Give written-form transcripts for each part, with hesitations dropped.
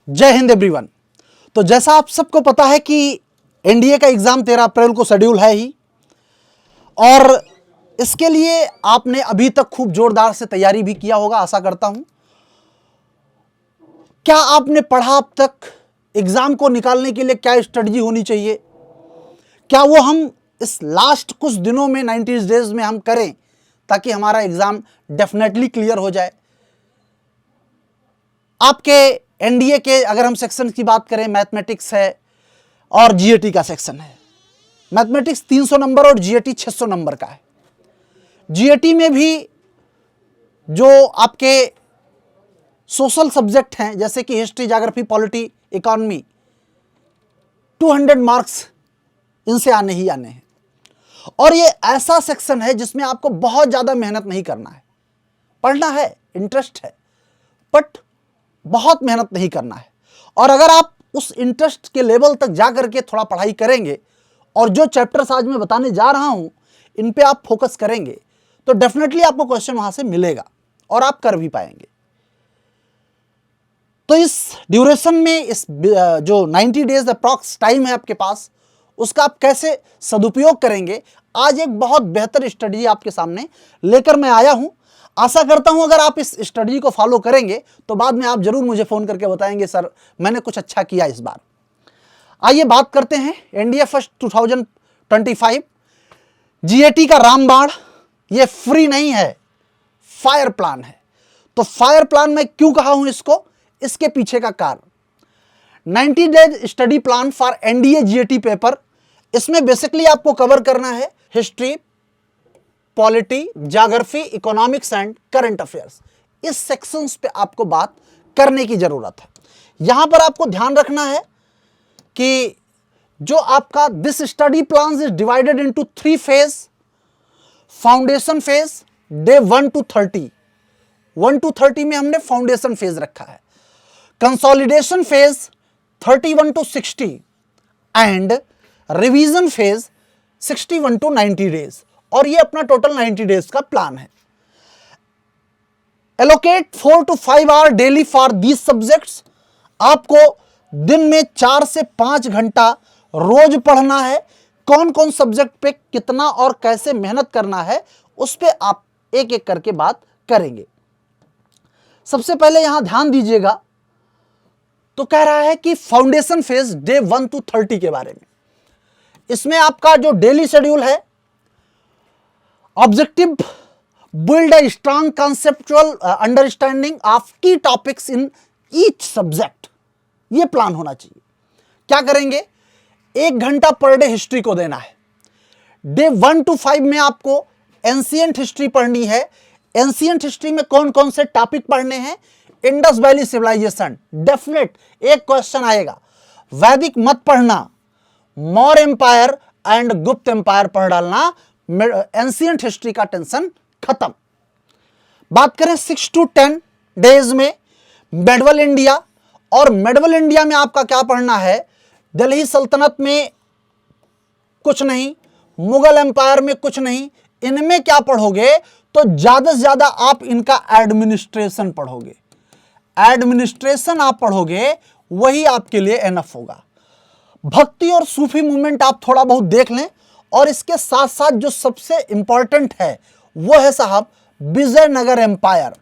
जय हिंद एवरीवन। तो जैसा आप सबको पता है कि एनडीए का एग्जाम 13 अप्रैल को शेड्यूल है ही, और इसके लिए आपने अभी तक खूब जोरदार से तैयारी भी किया होगा, आशा करता हूं। क्या आपने पढ़ा अब तक? एग्जाम को निकालने के लिए क्या स्ट्रेटजी होनी चाहिए? क्या वो हम इस लास्ट कुछ दिनों में 90 डेज में हम करें ताकि हमारा एग्जाम डेफिनेटली क्लियर हो जाए? आपके एनडीए के अगर हम सेक्शन की बात करें, मैथमेटिक्स है और जीएटी का सेक्शन है। मैथमेटिक्स 300 नंबर और जीएटी 600 नंबर का है। जीएटी में भी जो आपके सोशल सब्जेक्ट हैं जैसे कि history, geography, polity, economy, 200 marks इनसे आने ही आने हैं। और ये ऐसा सेक्शन है जिसमें आपको बहुत ज्यादा मेहनत नहीं करना है। पढ़ना है, इंटरेस्ट है, बट बहुत मेहनत नहीं करना है। और अगर आप उस इंटरेस्ट के लेवल तक जा करके थोड़ा पढ़ाई करेंगे और जो चैप्टर्स आज मैं बताने जा रहा हूं इन पे आप फोकस करेंगे तो डेफिनेटली आपको क्वेश्चन वहां से मिलेगा और आप कर भी पाएंगे। तो इस ड्यूरेशन में, इस जो 90 डेज अप्रॉक्स टाइम है आपके पास, उसका आप कैसे सदुपयोग करेंगे, आज एक बहुत बेहतर स्ट्रेटजी आपके सामने लेकर मैं आया हूं। आशा करता हूं अगर आप इस स्ट्रेटजी को फॉलो करेंगे तो बाद में आप जरूर मुझे फोन करके बताएंगे, सर मैंने कुछ अच्छा किया इस बार। आइए बात करते हैं एनडीए फर्स्ट 2025 जीएटी का रामबाण। ये फ्री नहीं है, फायर प्लान है। तो फायर प्लान मैं क्यों कहा हूं इसको, इसके पीछे का कारण 90 days study plan for NDA GAT paper. इसमें बेसिकली आपको कवर करना है history, polity, geography, economics and current affairs. इस सेक्शंस पे आपको बात करने की जरूरत है। यहां पर आपको ध्यान रखना है कि जो आपका this study plan is divided into 3 phase. Foundation phase day 1 to 30, 1 to 30 में हमने फाउंडेशन फेज रखा है। Consolidation phase 31 to 60 and revision phase 61 to 90 days. और ये अपना टोटल 90 डेज का प्लान है। Allocate 4 to 5 hour daily for these subjects. आपको दिन में 4 से 5 घंटा रोज पढ़ना है। कौन कौन सब्जेक्ट पे कितना और कैसे मेहनत करना है उस पे आप एक एक करके बात करेंगे। सबसे पहले यहां ध्यान दीजिएगा, तो कह रहा है कि फाउंडेशन फेज डे 1 to 30 के बारे में। इसमें आपका जो डेली शेड्यूल है, objective build a strong conceptual understanding of key topics in each subject। ये प्लान होना चाहिए। क्या करेंगे, 1 घंटा पर डे हिस्ट्री को देना है। डे 1 to 5 में आपको एंशिएंट हिस्ट्री पढ़नी है। एंशिएंट हिस्ट्री में कौन कौन से टॉपिक पढ़ने हैं? इंडस वैली सिविलाइजेशन, डेफिनेट एक क्वेश्चन आएगा। वैदिक मत पढ़ना, मौर्य एम्पायर एंड गुप्त एम्पायर पढ़ डालना। एंशिएंट हिस्ट्री का टेंशन खत्म। बात करें 6 to 10 डेज में मेडवल इंडिया। और मेडवल इंडिया में आपका क्या पढ़ना है? दिल्ली सल्तनत में कुछ नहीं, मुगल एम्पायर में कुछ नहीं। इनमें क्या पढ़ोगे तो ज्यादा से ज्यादा आप इनका एडमिनिस्ट्रेशन पढ़ोगे। एडमिनिस्ट्रेशन आप पढ़ोगे, वही आपके लिए एनफ होगा। भक्ति और सूफी मूवमेंट आप थोड़ा बहुत देख लें। और इसके साथ साथ जो सबसे इंपॉर्टेंट है वो है साहब विजयनगर एम्पायर।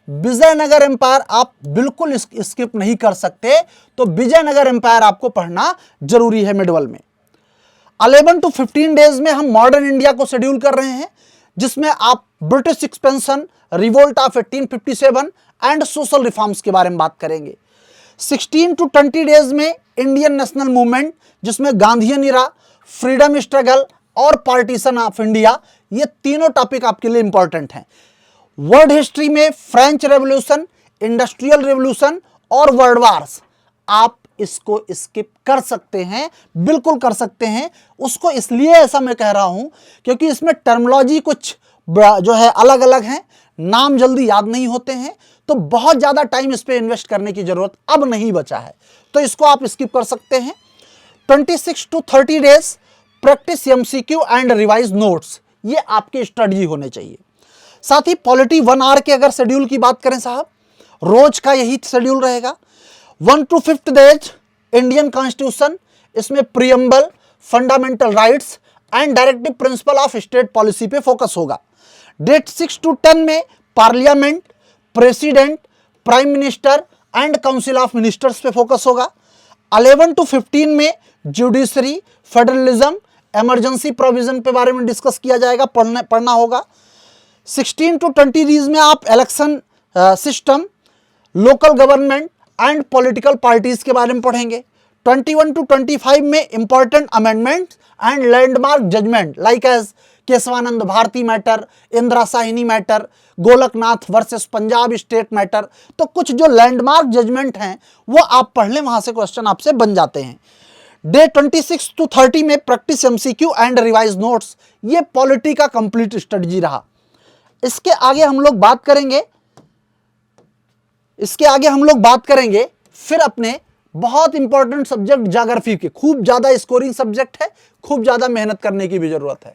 विजयनगर एम्पायर आप बिल्कुल स्किप नहीं कर सकते। तो विजयनगर एम्पायर आपको पढ़ना जरूरी है मेडवल में। 11 to 15 डेज में हम मॉडर्न इंडिया को शेड्यूल कर रहे हैं, जिसमें आप British expansion, revolt of 1857 and social reforms के बारे में बात करेंगे। 16 to 20 डेज में इंडियन नेशनल मूवमेंट, जिसमें गांधीयन इरा, फ्रीडम स्ट्रगल और पार्टीशन ऑफ इंडिया, ये तीनों टॉपिक आपके लिए इंपॉर्टेंट हैं। वर्ल्ड हिस्ट्री में फ्रेंच रेवोल्यूशन, इंडस्ट्रियल रेवोल्यूशन और वर्ल्ड वार्स, आप इसको स्किप कर सकते हैं, बिल्कुल कर सकते हैं। उसको इसलिए ऐसा मैं कह रहा हूं क्योंकि इसमें टर्मिनोलॉजी कुछ जो है अलग अलग हैं, नाम जल्दी याद नहीं होते हैं, तो बहुत ज्यादा टाइम इस पे इन्वेस्ट करने की जरूरत अब नहीं बचा है, तो इसको आप स्किप कर सकते हैं। 26 to 30 days practice MCQ and revise notes, ये आपकी स्ट्रेटजी होने चाहिए। साथ ही पॉलिटी 1 आवर के अगर शेड्यूल की बात करें साहब, रोज का यही शेड्यूल रहेगा। 1 to 5th page Indian constitution, इसमें preamble, fundamental rights and directive principle of state policy पे फोकस होगा। डेट 6 to 10 में parliament, president, prime minister and council of ministers पे फोकस होगा। 11 to 15 में जुडिशरी, फेडरलिज्म, इमरजेंसी प्रोविजन पे बारे में डिस्कस किया जाएगा, पढ़ना होगा। 16 to 20 में आप election system, local government and political parties के बारे में पढ़ेंगे। 21 to 25 में important amendment and landmark judgement like as Kesavananda Bharati matter, Indira Sawhney matter, Golaknath versus Punjab state matter. तो कुछ जो लैंडमार्क जजमेंट हैं वो आप पढ़ लें, वहां से क्वेश्चन आपसे बन जाते हैं। डे 26 to 30 में practice MCQ and revise notes, ये पॉलिटी का कंप्लीट स्ट्रेटजी रहा। इसके आगे हम लोग बात करेंगे फिर अपने बहुत इंपॉर्टेंट सब्जेक्ट ज्योग्राफी के, खूब ज्यादा स्कोरिंग सब्जेक्ट है, खूब ज्यादा मेहनत करने की भी जरूरत है।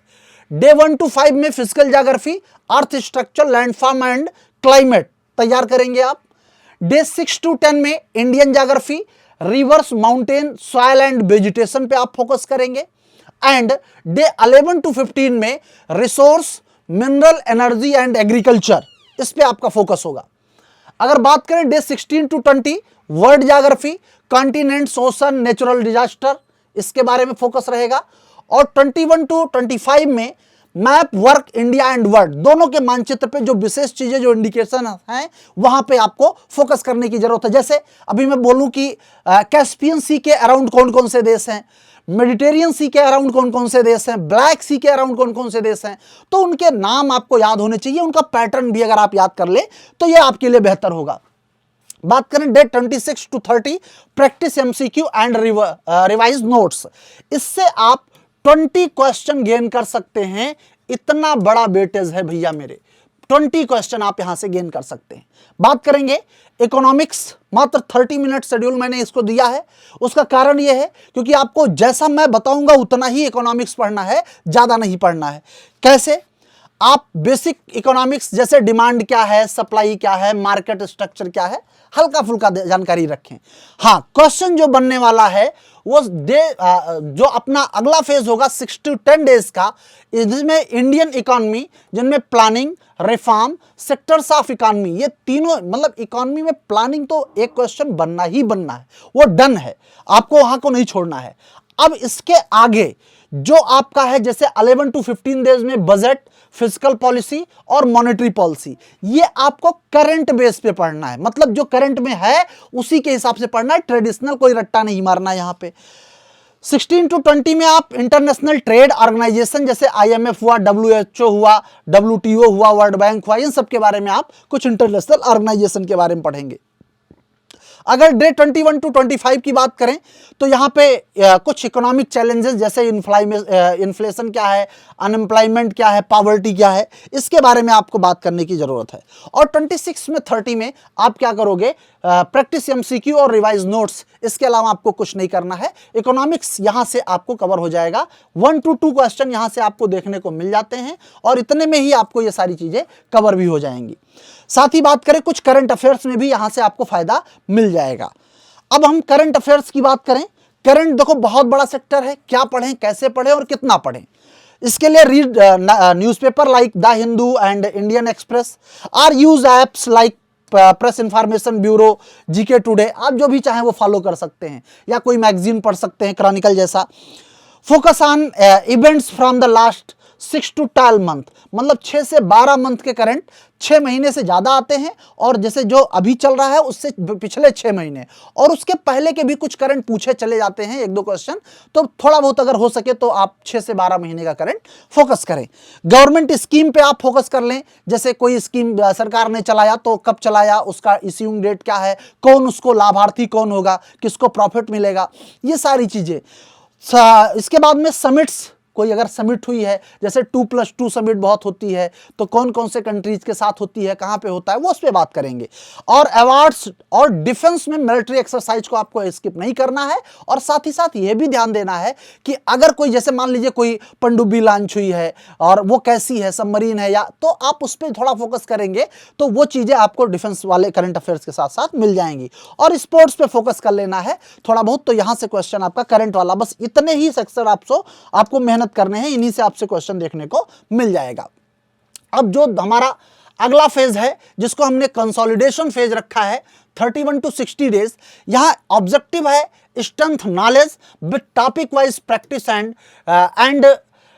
डे 1 to 5 में physical geography, earth structure, landform and climate तैयार करेंगे आप। डे 6 to 10 में Indian geography, reverse, mountain, soil and vegetation पे आप फोकस करेंगे। एंड डे 11 to 15 में resource, mineral, energy and agriculture, इस पे आपका फोकस होगा। अगर बात करें day 16 to 20 world geography, continents, ocean, natural disaster, इसके बारे में फोकस रहेगा। और 21 to 25 में map, work, India and world, दोनों के मानचित्र पे जो विशेष चीजें, जो इंडिकेशन हैं, वहां पे आपको फोकस करने की जरूरत है। जैसे अभी मैं बोलूं कि कैस्पियन सी के अराउंड कौन कौन से देश हैं, मेडिटेरियन सी के अराउंड कौन कौन से देश हैं, ब्लैक सी के अराउंड कौन कौन से देश हैं, तो उनके नाम आपको याद होने चाहिए, उनका पैटर्न भी अगर आप याद कर ले तो यह आपके लिए बेहतर होगा। बात करें day 26 to 30 practice MCQ and revise notes, इससे आप 20 क्वेश्चन गेन कर सकते हैं। इतना बड़ा वेटेज है भैया मेरे, 20 क्वेश्चन आप यहां से गेन कर सकते हैं। बात करेंगे इकोनॉमिक्स, मात्र 30 मिनट शेड्यूल मैंने इसको दिया है। उसका कारण यह है क्योंकि आपको जैसा मैं बताऊंगा उतना ही इकोनॉमिक्स पढ़ना है, ज्यादा नहीं पढ़ना है। कैसे? आप बेसिक इकोनॉमिक्स जैसे डिमांड क्या है, सप्लाई क्या है, मार्केट स्ट्रक्चर क्या है, हल्का फुल्का जानकारी रखें। हाँ, क्वेश्चन जो बनने वाला है वो जो अपना अगला फेज होगा 6 to 10 डेज का, इसमें इंडियन इकोनॉमी, जिनमें planning, reform, sectors of economy, ये तीनों, मतलब इकोनॉमी में प्लानिंग तो एक क्वेश्चन बनना ही बनना है, वो डन है, आपको वहां को नहीं छोड़ना है। अब इसके आगे जो आपका है, जैसे 11 to 15 डेज में बजट, फिजिकल पॉलिसी और मॉनेटरी पॉलिसी, ये आपको करंट बेस पे पढ़ना है, मतलब जो करंट में है उसी के हिसाब से पढ़ना है, ट्रेडिशनल कोई रट्टा नहीं मारना है यहां पे। 16 to 20 में आप इंटरनेशनल ट्रेड ऑर्गेनाइजेशन जैसे IMF हुआ, WHO हुआ, WTO हुआ, वर्ल्ड बैंक हुआ, इन सब के बारे में आप कुछ इंटरनेशनल ऑर्गेनाइजेशन के बारे में पढ़ेंगे। अगर डे 21 to 25 की बात करें तो यहाँ पे कुछ इकोनॉमिक चैलेंजेस जैसे इन्फ्लेशन क्या है, अनएम्प्लॉयमेंट क्या है, पॉवर्टी क्या है, इसके बारे में आपको बात करने की जरूरत है। और 26 में 30 में आप क्या करोगे, प्रैक्टिस एमसीक्यू और रिवाइज नोट्स, इसके अलावा आपको कुछ नहीं करना है। इकोनॉमिक्स यहाँ से आपको कवर हो जाएगा, 1 to 2 क्वेश्चन यहाँ से आपको देखने को मिल जाते हैं और इतने में ही आपको ये सारी चीजें कवर भी हो जाएंगी। साथ ही बात करें कुछ करंट अफेयर्स में भी यहां से आपको फायदा मिल जाएगा। अब हम करंट अफेयर्स की बात करें, करंट देखो बहुत बड़ा सेक्टर है, क्या पढ़ें, कैसे पढ़ें और कितना पढ़ें। इसके लिए read newspaper like the Hindu and Indian Express, or use apps like press information bureau, GK today, आप जो भी चाहें वो फॉलो कर सकते हैं, या कोई मैगजीन पढ़ सकते हैं क्रॉनिकल जैसा। Focus on events from the last 6 to 12 month, मतलब 6 से 12 मंथ के करंट 6 महीने से ज़्यादा आते हैं, और जैसे जो अभी चल रहा है उससे पिछले 6 महीने और उसके पहले के भी कुछ करंट पूछे चले जाते हैं, 1-2 क्वेश्चन, तो थोड़ा बहुत अगर हो सके तो आप 6 से 12 महीने का करंट फोकस करें। गवर्नमेंट स्कीम पे आप फोकस कर लें, जैसे कोई स्कीम सरकार ने चलाया तो कब चलाया, उसका इश्यूइंग डेट क्या है, कौन उसको लाभार्थी कौन होगा, किसको प्रॉफिट मिलेगा, ये सारी चीज़ें। इसके बाद में समिट्स, कोई अगर समिट हुई है, जैसे 2+2 समिट बहुत होती है, तो कौन कौन से कंट्रीज के साथ होती है, कहाँ पे होता है, वो उस पर बात करेंगे। और अवार्ड्स और डिफेंस में मिलिट्री एक्सरसाइज को आपको स्किप नहीं करना है। और साथ ही साथ ये भी ध्यान देना है कि अगर कोई, जैसे मान लीजिए कोई पनडुब्बी लॉन्च हुई है और वो कैसी है, सबमरीन है या, तो आप उस पर थोड़ा फोकस करेंगे तो वो चीजें आपको डिफेंस वाले करंट अफेयर्स के साथ साथ मिल जाएंगी। और स्पोर्ट्स पे फोकस कर लेना है थोड़ा बहुत, तो यहां से क्वेश्चन आपका करंट वाला, बस इतने ही सेक्शन आपको मेहनत करने हैं, इन्हीं से आपसे क्वेश्चन देखने को मिल जाएगा। अब जो हमारा अगला फेज है जिसको हमने कंसोलिडेशन फेज रखा है, 31 to 60 डेज, यहां ऑब्जेक्टिव है strength knowledge with topic wise practice and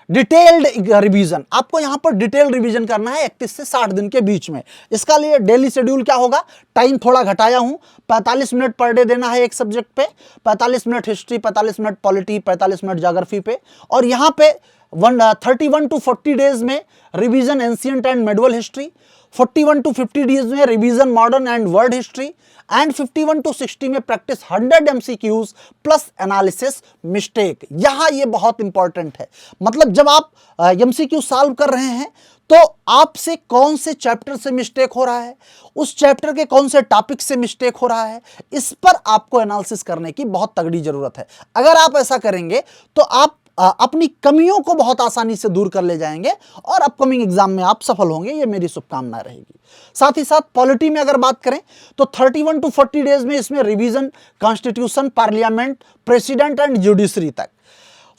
detailed revision. आपको यहां पर डिटेल्ड रिवीजन करना है 31 से 60 दिन के बीच में। इसका लिए डेली शेड्यूल क्या होगा, टाइम थोड़ा घटाया हूं, 45 मिनट पर डे देना है एक सब्जेक्ट पे, 45 minute history, 45 minute polity, 45 minute geography पे। और यहां पे 31 to 40 डेज में revision ancient and medieval history, 41 to 50 days में revision modern and world history, and 51 to 60 में practice 100 MCQs plus analysis mistake. यहां ये बहुत इंपॉर्टेंट है, मतलब जब आप MCQ सॉल्व कर रहे हैं तो आपसे कौन से चैप्टर से मिस्टेक हो रहा है, उस चैप्टर के कौन से टॉपिक से मिस्टेक हो रहा है, इस पर आपको एनालिसिस करने की बहुत तगड़ी जरूरत है। अगर आप ऐसा करेंगे तो आप अपनी कमियों को बहुत आसानी से दूर कर ले जाएंगे और अपकमिंग एग्जाम में आप सफल होंगे, ये मेरी शुभकामना रहेगी। साथ ही साथ पॉलिटी में अगर बात करें तो 31 to 40 डेज में इसमें revision constitution, parliament, president and judiciary तक,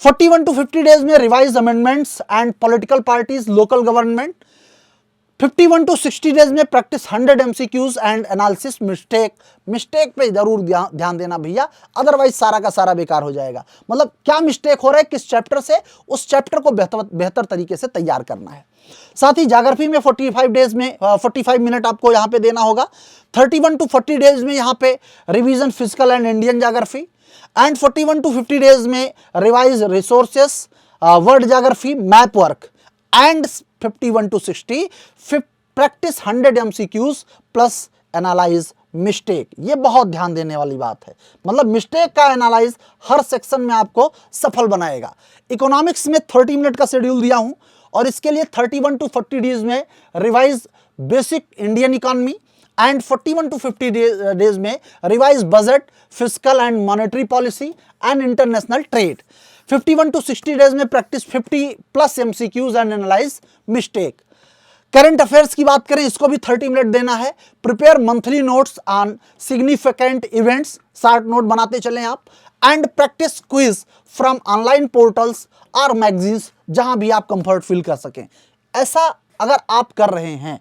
41 to 50 डेज में revise amendments and political parties, local government, 51 to 60 days में practice 100 MCQs and analysis mistake. Mistake पे जरूर ध्यान देना भैया, अदरवाइज सारा का सारा बेकार हो जाएगा। मतलब क्या मिस्टेक हो रहा है किस चैप्टर से, उस चैप्टर को बेहतर तरीके से तैयार करना है। साथ ही ज्योग्राफी में 45 मिनट आपको यहाँ पे देना होगा, 31 to 40 डेज में यहाँ पे revision physical and Indian geography, and 41 to 50 days में revise resources, world geography, map work, and 51 to 60 practice 100 MCQs plus analyse mistake. ये बहुत ध्यान देने वाली बात है, मतलब मिस्टेक का एनालाइज हर सेक्शन में आपको सफल बनाएगा। इकोनॉमिक्स में 30 मिनट का शेड्यूल दिया हूं और इसके लिए 31 to 40 डेज में revise basic Indian economy, and 41 to 50 days में revise budget, fiscal and monetary policy and international trade. 51 to 60 days में practice 50+ MCQs and analyse mistake. Current affairs की बात करें, इसको भी 30 मिनट देना है। Prepare monthly notes on significant events, short note बनाते चलें आप, and practice quiz from online portals और मैगजीन्स, जहां भी आप कंफर्ट फील कर सकें। ऐसा अगर आप कर रहे हैं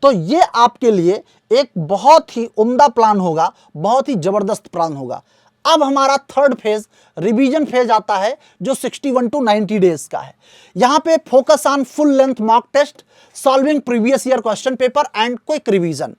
तो ये आपके लिए एक बहुत ही उम्दा प्लान होगा, बहुत ही जबरदस्त प्लान होगा। अब हमारा थर्ड फेज रिवीजन फेज आता है जो 61 to 90 डेज का है। यहां पे focus on full length mock test, solving previous year question paper and quick revision.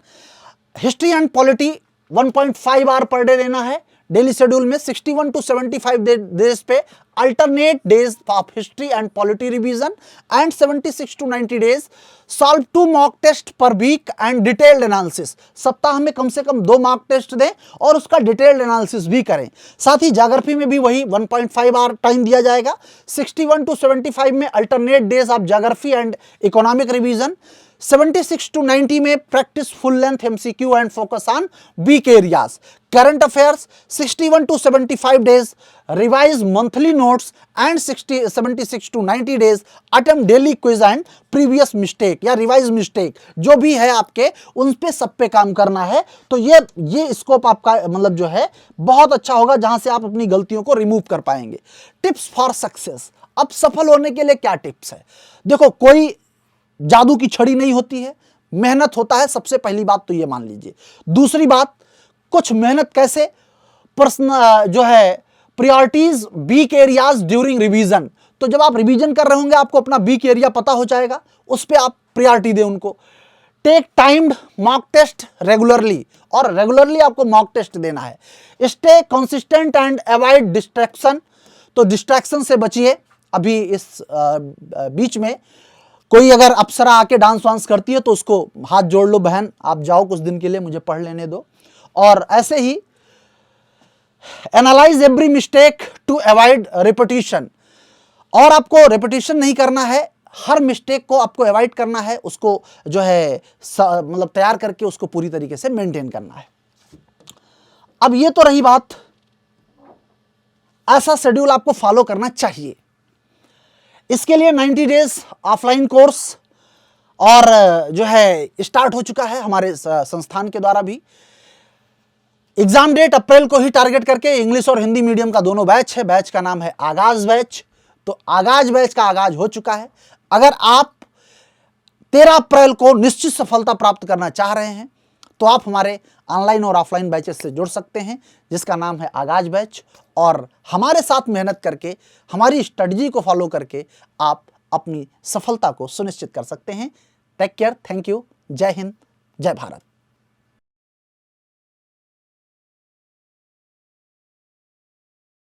History and polity 1.5 hour per day देना है डेली शेड्यूल में। 61 to 75 डेज पे alternate days of history and polity revision, and 76 to 90 days solve 2 mock test per week and detailed analysis. सप्ताह में कम से कम 2 mock test दें और उसका डिटेल्ड एनालिसिस भी करें। साथ ही ज्योग्राफी में भी वही 1.5 आवर टाइम दिया जाएगा। 61 to 75 में alternate days of geography and economic revision, 76 to 90 में practice full length MCQ and focus on weak areas. Current affairs 61 to 75 days revise monthly notes, and 76 to 90 days attempt daily quiz and previous mistake या revise mistake, जो भी है आपके उन पे सब पे काम करना है। तो ये स्कोप आपका मतलब जो है बहुत अच्छा होगा, जहां से आप अपनी गलतियों को रिमूव कर पाएंगे। टिप्स फॉर सक्सेस, अब सफल होने के लिए क्या टिप्स है? देखो, कोई जादू की छड़ी नहीं होती है, मेहनत होता है, सबसे पहली बात तो ये मान लीजिए। दूसरी बात, कुछ मेहनत कैसे, पर्सनल जो है priorities weak areas during revision. तो जब आप रिवीजन कर रहे होंगे आपको अपना वीक एरिया पता हो जाएगा, उस पर आप प्रायोरिटी दें उनको। Take timed mock test regularly, और रेगुलरली आपको मॉक टेस्ट देना है। Stay consistent and avoid distraction, तो डिस्ट्रैक्शन से बचिए। अभी इस बीच में कोई अगर अप्सरा आके डांस वांस करती है तो उसको हाथ जोड़ लो, बहन आप जाओ कुछ दिन के लिए, मुझे पढ़ लेने दो। और ऐसे ही analyse every mistake to avoid repetition. और आपको रेपिटेशन नहीं करना है, हर मिस्टेक को आपको अवॉइड करना है, उसको जो है मतलब तैयार करके उसको पूरी तरीके से मेंटेन करना है। अब ये तो रही बात, ऐसा शेड्यूल आपको फॉलो करना चाहिए। इसके लिए 90 डेज ऑफलाइन कोर्स और जो है स्टार्ट हो चुका है हमारे संस्थान के द्वारा भी। एग्जाम डेट अप्रैल को ही टारगेट करके इंग्लिश और हिंदी मीडियम का दोनों बैच है। बैच का नाम है आगाज बैच। तो आगाज बैच का आगाज हो चुका है। अगर आप 13 अप्रैल को निश्चित सफलता प्राप्त करना चाह रहे हैं तो आप हमारे ऑनलाइन और ऑफलाइन बैचेस से जुड़ सकते हैं, जिसका नाम है आगाज बैच। और हमारे साथ मेहनत करके, हमारी स्ट्रेटजी को फॉलो करके आप अपनी सफलता को सुनिश्चित कर सकते हैं। टेक केयर, थैंक यू, जय हिंद, जय भारत।